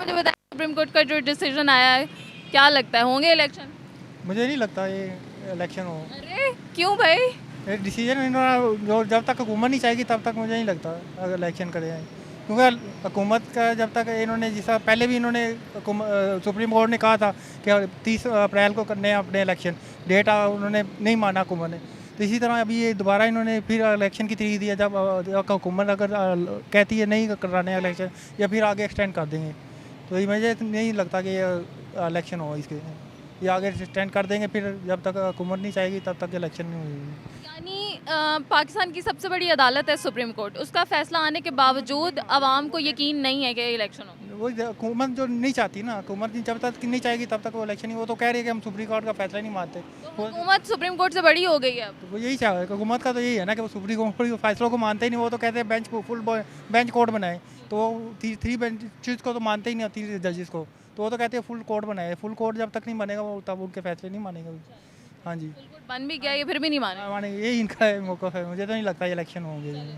मुझे बताएं, supreme court का जो डिसीजन आया है, क्या लगता है, होंगे इलेक्शन? मुझे नहीं लगता ये इलेक्शन हो। अरे क्यों भाई? ये डिसीजन इन्होंने जो जब तक हुकूमत नहीं चाहेगी तब तक मुझे नहीं लगता अगर इलेक्शन करे हैं, क्योंकि हुकूमत का जब तक इन्होंने जैसा पहले भी इन्होंने सुप्रीम कोर्ट ने कहा था कि 30 अप्रैल को करने हैं अपने इलेक्शन, डेट उन्होंने नहीं माना हुकूमत ने। तो इसी तरह अभी ये दोबारा इन्होंने फिर इलेक्शन की तारीख दिया, जब हुकूमत अगर कहती है नहीं कराने इलेक्शन या फिर आगे एक्सटेंड कर देंगे। तो ये मुझे नहीं लगता कि ये इलेक्शन हो इसके, ये आगे एक्सटेंड कर देंगे, फिर जब तक हुकूमत नहीं चाहेगी तब तक इलेक्शन नहीं होगी। यानी पाकिस्तान की सबसे बड़ी अदालत है सुप्रीम कोर्ट, उसका फैसला आने के बावजूद आवाम को यकीन नहीं है कि इलेक्शन हो। वो हुकूमत जो नहीं चाहती ना, हुकूमत जब तक नहीं चाहेगी तब तक वो इलेक्शन नहीं, वो तो कह रही है कि हम सुप्रीम कोर्ट का फैसला नहीं मानते। तो वो हुकूमत सुप्रीम कोर्ट से बड़ी हो गई है अब। तो वो यही चाहे, हुकूमत का तो यही है ना कि वो सुप्रीम कोर्ट के फैसलों को मानते ही नहीं। वो तो कहते हैं बेंच को फुल बेंच कोर्ट बनाए, तो वो थ्री बेंचेस को तो मानते ही नहीं, 3 जजेस को। तो वो तो कहते हैं फुल कोर्ट बनाए। फुल कोर्ट जब तक नहीं बनेगा वो तब उनके फैसले नहीं मानेंगे। हाँ जी, बिल्कुल बन भी गया, ये फिर भी नहीं माने। मानेंगे, यही इनका मौका है। मुझे तो नहीं लगता ये इलेक्शन होंगे।